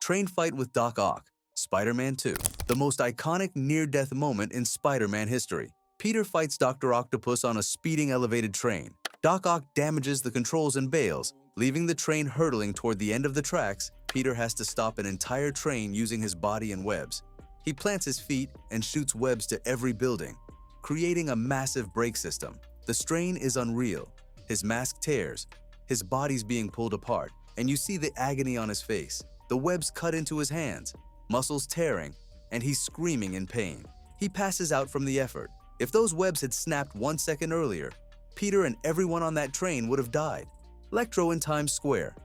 Train fight with Doc Ock, Spider-Man 2. The most iconic near-death moment in Spider-Man history. Peter fights Dr. Octopus on a speeding elevated train. Doc Ock damages the controls and bails, leaving the train hurtling toward the end of the tracks. Peter has to stop an entire train using his body and webs. He plants his feet and shoots webs to every building, creating a massive brake system. The strain is unreal. His mask tears, his body's being pulled apart, and you see the agony on his face. The webs cut into his hands, muscles tearing, and he's screaming in pain. He passes out from the effort. If those webs had snapped 1 second earlier, Peter and everyone on that train would have died. Electro in Times Square.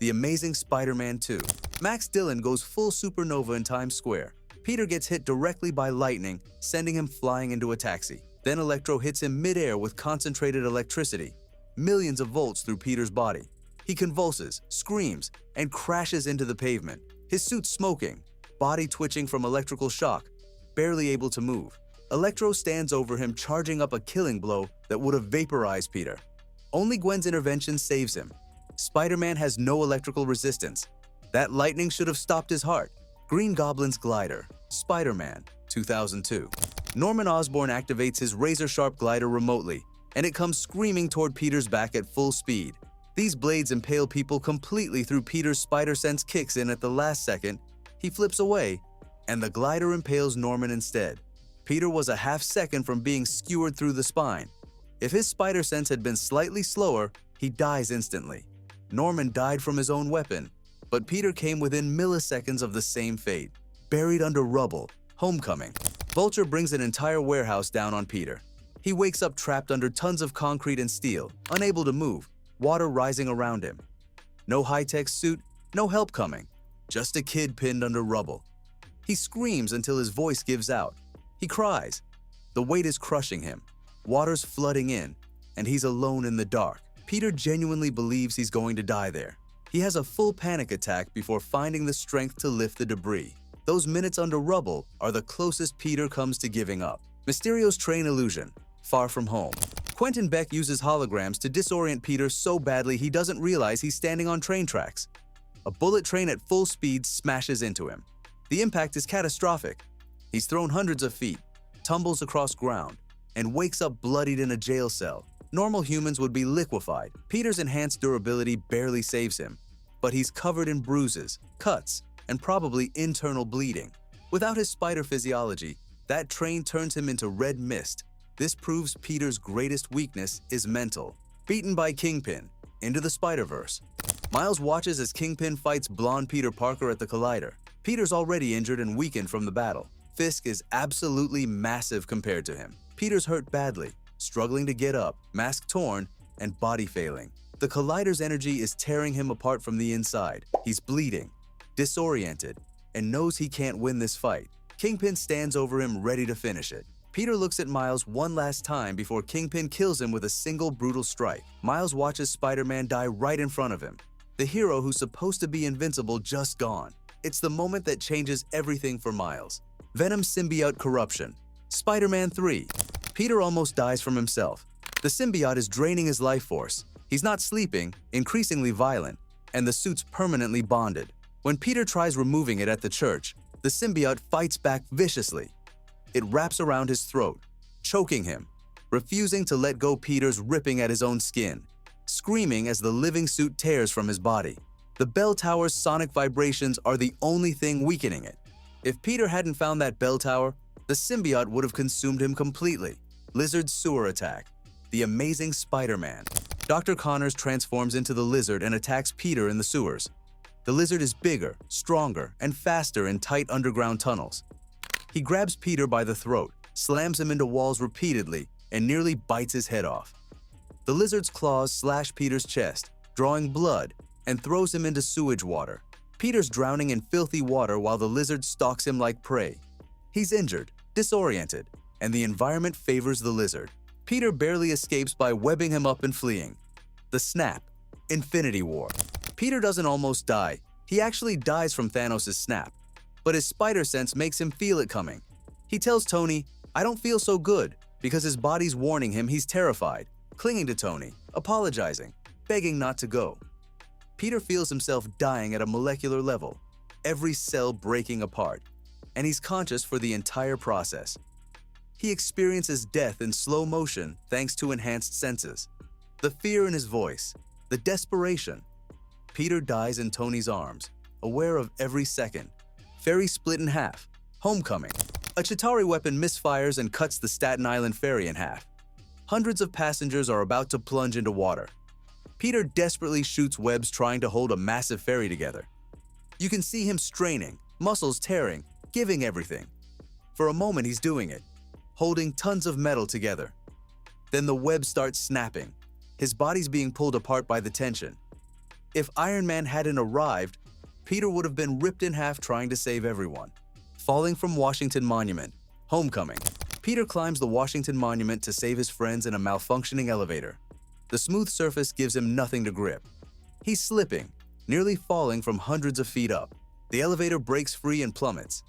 The Amazing Spider-Man 2. Max Dillon goes full supernova in Times Square. Peter gets hit directly by lightning, sending him flying into a taxi. Then Electro hits him mid-air with concentrated electricity, millions of volts through Peter's body. He convulses, screams, and crashes into the pavement. His suit smoking, body twitching from electrical shock, barely able to move. Electro stands over him, charging up a killing blow that would have vaporized Peter. Only Gwen's intervention saves him. Spider-Man has no electrical resistance. That lightning should have stopped his heart. Green Goblin's glider. Spider-Man, 2002. Norman Osborn activates his razor-sharp glider remotely, and it comes screaming toward Peter's back at full speed. These blades impale people completely through Peter's spider sense kicks in at the last second. He flips away, and the glider impales Norman instead. Peter was a half second from being skewered through the spine. If his spider sense had been slightly slower, he dies instantly. Norman died from his own weapon, but Peter came within milliseconds of the same fate. Buried under rubble. Homecoming. Vulture brings an entire warehouse down on Peter. He wakes up trapped under tons of concrete and steel, unable to move, water rising around him. No high-tech suit, no help coming. Just a kid pinned under rubble. He screams until his voice gives out. He cries. The weight is crushing him. Water's flooding in, and he's alone in the dark. Peter genuinely believes he's going to die there. He has a full panic attack before finding the strength to lift the debris. Those minutes under rubble are the closest Peter comes to giving up. Mysterio's train illusion. Far from home. Quentin Beck uses holograms to disorient Peter so badly he doesn't realize he's standing on train tracks. A bullet train at full speed smashes into him. The impact is catastrophic. He's thrown hundreds of feet, tumbles across ground, and wakes up bloodied in a jail cell. Normal humans would be liquefied. Peter's enhanced durability barely saves him, but he's covered in bruises, cuts, and probably internal bleeding. Without his spider physiology, that train turns him into red mist. This proves Peter's greatest weakness is mental. Beaten by Kingpin, into the Spider-Verse. Miles watches as Kingpin fights blonde Peter Parker at the Collider. Peter's already injured and weakened from the battle. Fisk is absolutely massive compared to him. Peter's hurt badly, struggling to get up, mask torn, and body failing. The Collider's energy is tearing him apart from the inside. He's bleeding, disoriented, and knows he can't win this fight. Kingpin stands over him ready to finish it. Peter looks at Miles one last time before Kingpin kills him with a single brutal strike. Miles watches Spider-Man die right in front of him. The hero who's supposed to be invincible just gone. It's the moment that changes everything for Miles. Venom symbiote corruption. Spider-Man 3. Peter almost dies from himself. The symbiote is draining his life force. He's not sleeping, increasingly violent, and the suit's permanently bonded. When Peter tries removing it at the church, the symbiote fights back viciously. It wraps around his throat, choking him, refusing to let go. Peter's ripping at his own skin, screaming as the living suit tears from his body. The bell tower's sonic vibrations are the only thing weakening it. If Peter hadn't found that bell tower, the symbiote would have consumed him completely. Lizard's sewer attack. The Amazing Spider-Man. Dr. Connors transforms into the lizard and attacks Peter in the sewers. The lizard is bigger, stronger, and faster in tight underground tunnels. He grabs Peter by the throat, slams him into walls repeatedly, and nearly bites his head off. The lizard's claws slash Peter's chest, drawing blood, and throws him into sewage water. Peter's drowning in filthy water while the lizard stalks him like prey. He's injured, disoriented, and the environment favors the lizard. Peter barely escapes by webbing him up and fleeing. The snap. Infinity War. Peter doesn't almost die. He actually dies from Thanos' snap. But his spider sense makes him feel it coming. He tells Tony, "I don't feel so good," because his body's warning him he's terrified, clinging to Tony, apologizing, begging not to go. Peter feels himself dying at a molecular level. every cell breaking apart, and he's conscious for the entire process. He experiences death in slow motion thanks to enhanced senses. The fear in his voice, the desperation. Peter dies in Tony's arms, aware of every second. Ferry split in half. Homecoming. A Chitauri weapon misfires and cuts the Staten Island ferry in half. Hundreds of passengers are about to plunge into water. Peter desperately shoots webs trying to hold a massive ferry together. You can see him straining, muscles tearing, giving everything. For a moment he's doing it, holding tons of metal together. Then the web starts snapping. His body's being pulled apart by the tension. If Iron Man hadn't arrived, Peter would have been ripped in half trying to save everyone. Falling from Washington Monument. Homecoming. Peter climbs the Washington Monument to save his friends in a malfunctioning elevator. The smooth surface gives him nothing to grip. He's slipping, nearly falling from hundreds of feet up. The elevator breaks free and plummets.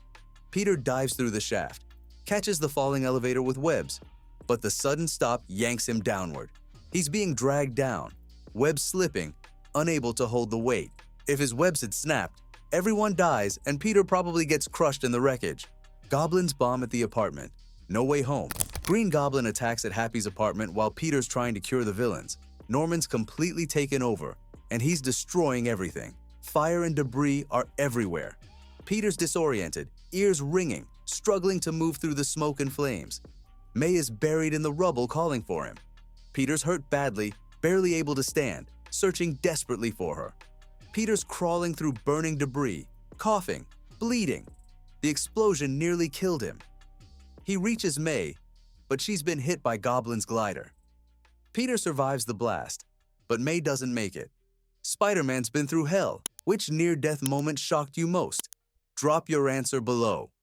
Peter dives through the shaft, catches the falling elevator with webs, but the sudden stop yanks him downward. He's being dragged down, webs slipping, unable to hold the weight. If his webs had snapped, everyone dies and Peter probably gets crushed in the wreckage. Goblins bomb at the apartment. No Way Home. Green Goblin attacks at Happy's apartment while Peter's trying to cure the villains. Norman's completely taken over, and he's destroying everything. Fire and debris are everywhere. Peter's disoriented, ears ringing, struggling to move through the smoke and flames. May is buried in the rubble calling for him. Peter's hurt badly, barely able to stand, searching desperately for her. Peter's crawling through burning debris, coughing, bleeding. The explosion nearly killed him. He reaches May, but she's been hit by Goblin's glider. Peter survives the blast, but May doesn't make it. Spider-Man's been through hell. Which near-death moment shocked you most? Drop your answer below.